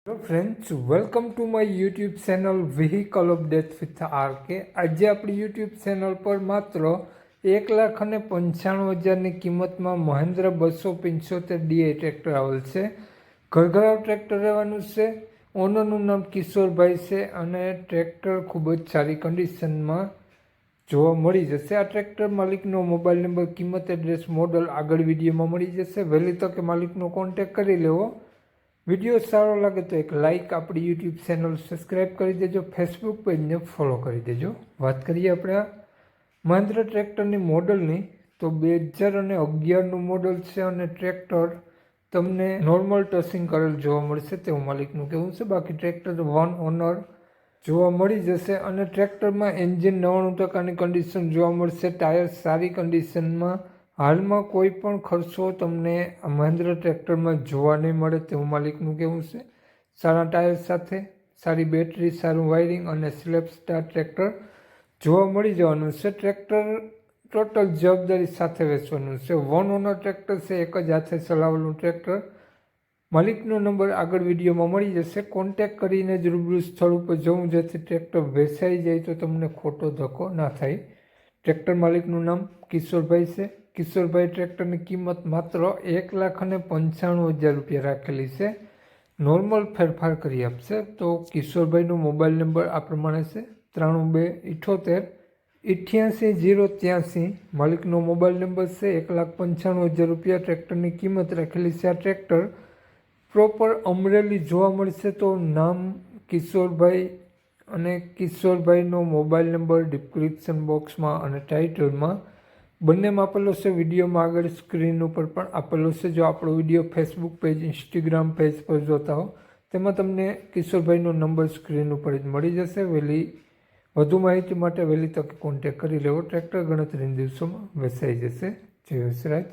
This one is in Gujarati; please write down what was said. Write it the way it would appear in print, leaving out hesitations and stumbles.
Hello friends, welcome to my YouTube channel vehicle update with RK. આજે આપણી યુટ્યુબ ચેનલ પર માત્ર 1,95,000ની કિંમતમાં મહેન્દ્ર 275 ડીઆઈ ટ્રેક્ટર આવેલ છે. ઘરઘરાવ ટ્રેક્ટર રહેવાનું છે. ઓનરનું નામ કિશોરભાઈ છે અને ટ્રેક્ટર ખૂબ જ સારી કન્ડિશનમાં જોવા મળી જશે. આ ટ્રેક્ટર માલિકનો મોબાઈલ નંબર, કિંમત, એડ્રેસ, મોડલ આગળ વિડીયોમાં મળી જશે. વહેલી તકે માલિકનો કોન્ટેક કરી લેવો. વિડીયો સારો લાગે તો એક લાઇક, આપણી યુટ્યુબ ચેનલ સબસ્ક્રાઈબ કરી દેજો, ફેસબુક પેજને ફોલો કરી દેજો. વાત કરીએ આપણે આ મહિન્દ્ર ટ્રેક્ટરની મોડલની, તો 2011નું મોડલ છે અને ટ્રેક્ટર તમને નોર્મલ ટસિંગ કરેલ જોવા મળશે તેવું માલિકનું કહેવું છે. બાકી ટ્રેક્ટર વન ઓનર જોવા મળી જશે અને ટ્રેક્ટરમાં એન્જિન 99%ની કન્ડિશન જોવા મળશે. ટાયર સારી કન્ડિશનમાં. હાલમાં કોઈ પણ ખર્ચો તમને મહિન્દ્ર ટ્રેક્ટરમાં જોવા નહીં મળે તેવું માલિકનું કહેવું છે. સારા ટાયર સાથે, સારી બેટરી, સારું વાયરિંગ અને સ્લેપ સ્ટાર ટ્રેક્ટર જોવા મળી જવાનું છે. ટ્રેક્ટર ટોટલ જવાબદારી સાથે વેચવાનું છે. વન ઓનર ટ્રેક્ટર છે, એક જ હાથે ચલાવેલું ટ્રેક્ટર. માલિકનો નંબર આગળ વિડીયોમાં મળી જશે. કોન્ટેક કરીને જ રૂબરૂ સ્થળ ઉપર જવું, જેથી ટ્રેક્ટર વેચાઈ જાય તો તમને ખોટો ધક્કો ના થાય. ટ્રેક્ટર માલિકનું નામ કિશોરભાઈ છે. કિશોરભાઈ ટ્રેક્ટરની કિંમત માત્ર 1,95,000 રૂપિયા રાખેલી છે. નોર્મલ ફેરફાર કરી આપશે. તો કિશોરભાઈનો મોબાઈલ નંબર આ પ્રમાણે છે: 9278888083. માલિકનો મોબાઈલ નંબર છે. 1,95,000 રૂપિયા ટ્રેક્ટરની કિંમત રાખેલી છે. આ ટ્રેક્ટર પ્રોપર અમરેલી જોવા મળશે. તો નામ કિશોરભાઈ અને કિશોરભાઈનો મોબાઈલ નંબર ડિસ્ક્રિપ્શન બોક્સમાં અને ટાઇટલમાં બંનેમાં આપેલો છે. વિડીયોમાં આગળ સ્ક્રીન ઉપર પણ આપેલો છે. જો આપણો video Facebook page, Instagram page પર જોતા હો, તેમાં તમને કિશોરભાઈનો નંબર સ્ક્રીન ઉપર જ મળી જશે. વધુ માહિતી માટે વહેલી તકે કોન્ટેક કરી લેવો. ટ્રેક્ટર ગણતરીના દિવસોમાં વેચાઈ જશે. જય વસરાજ.